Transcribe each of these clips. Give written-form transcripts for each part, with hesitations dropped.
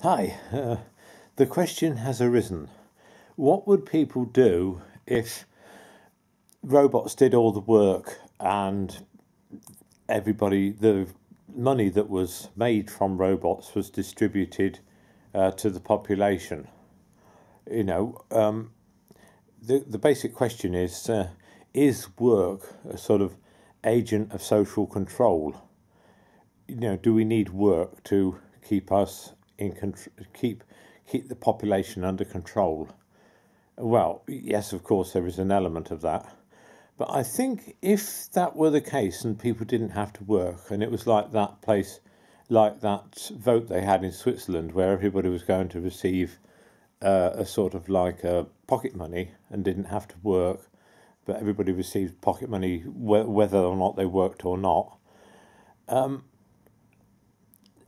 Hi, the question has arisen. What would people do if robots did all the work and the money that was made from robots was distributed to the population? You know, the basic question is work a sort of agent of social control? Do we need work to keep us keep the population under control? Well, yes, of course, there is an element of that. But I think if that were the case and people didn't have to work, and it was like that vote they had in Switzerland where everybody was going to receive a sort of like a pocket money and didn't have to work, but everybody received pocket money whether or not they worked or not,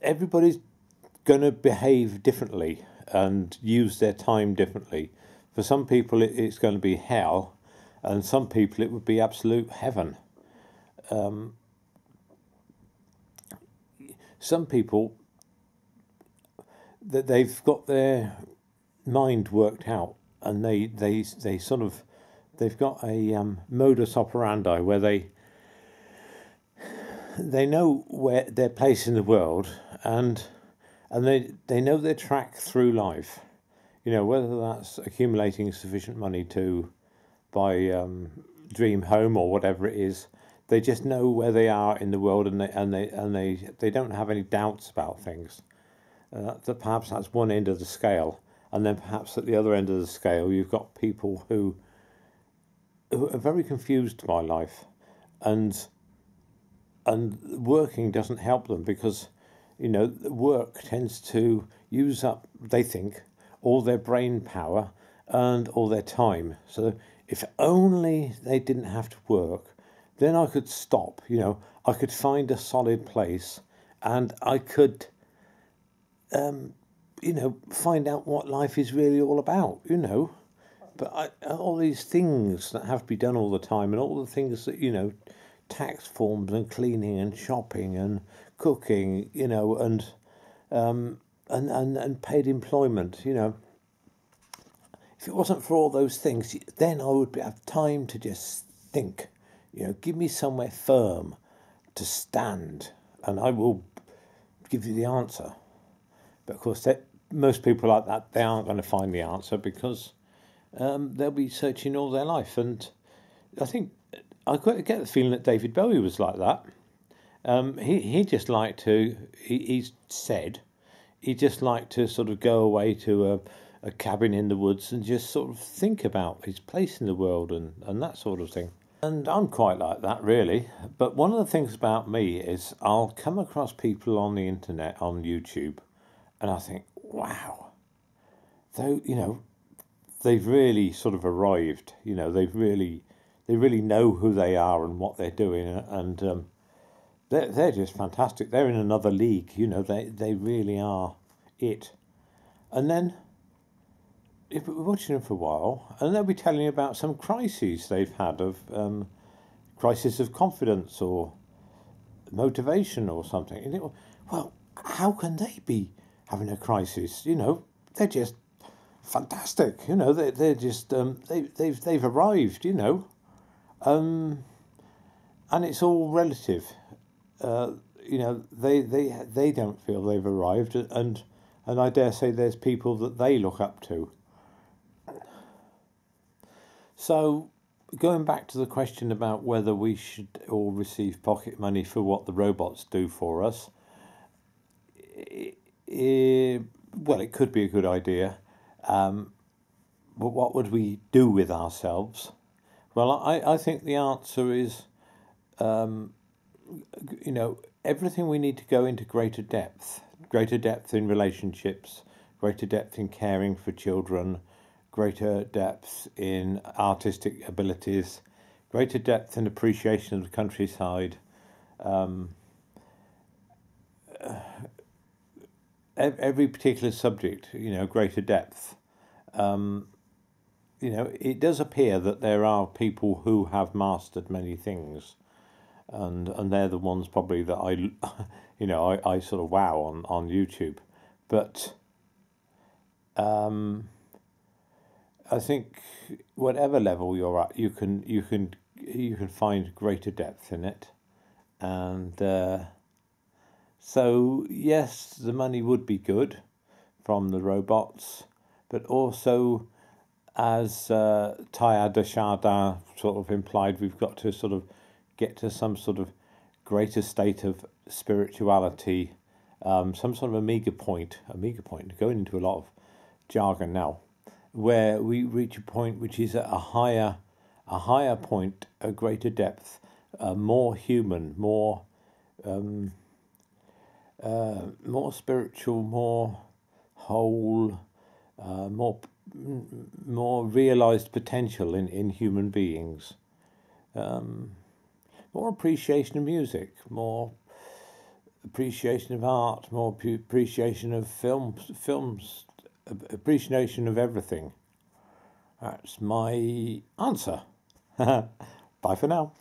everybody's going to behave differently and use their time differently. For some people it's going to be hell, and some people it would be absolute heaven. Some people that they've got their mind worked out, and they've got a modus operandi where they know where their place in the world, and they know their track through life. Whether that's accumulating sufficient money to buy dream home or whatever it is, they just know where they are in the world, and they don't have any doubts about things. Perhaps that's one end of the scale, and then perhaps at the other end of the scale you've got people who are very confused by life, and working doesn't help them because work tends to use up, they think, all their brain power and all their time. So if only they didn't have to work, then I could stop. I could find a solid place, and I could find out what life is really all about. But all these things that have to be done all the time, and all the things that tax forms and cleaning and shopping and cooking, and paid employment, If it wasn't for all those things, then I would have time to just think, give me somewhere firm to stand, and I will give you the answer. But of course, most people like that, they aren't going to find the answer because they'll be searching all their life. And I think I get the feeling that David Bowie was like that. He just liked to. He's said he just liked to sort of go away to a cabin in the woods and just sort of think about his place in the world and that sort of thing. And I'm quite like that, really. But one of the things about me is I'll come across people on the internet, on YouTube, and I think, wow, they've really sort of arrived. They really know who they are and what they're doing, and they're just fantastic. They're in another league. They really are it. And then if we're watching them for a while, and they'll be telling you about some crises they've had of crisis of confidence or motivation or something. And well, how can they be having a crisis? They're just fantastic. They're just they've arrived. And it's all relative. They don't feel they've arrived, and I dare say there's people that they look up to. So, going back to the question about whether we should all receive pocket money for what the robots do for us, well, it could be a good idea. But what would we do with ourselves? Well, I think the answer is, everything we need to go into greater depth in relationships, greater depth in caring for children, greater depth in artistic abilities, greater depth in appreciation of the countryside, every particular subject, greater depth. It does appear that there are people who have mastered many things, and they're the ones probably that I sort of wow on YouTube. But I think whatever level you're at, you can find greater depth in it, and so yes, the money would be good from the robots, but also, as Teilhard de Chardin sort of implied, we've got to sort of get to some sort of greater state of spirituality, some sort of omega point, going into a lot of jargon now, where we reach a point which is at a higher point, a greater depth, more human, more spiritual, more whole, more realized potential in human beings, more appreciation of music, more appreciation of art, more appreciation of films, appreciation of everything. That's my answer. Bye for now.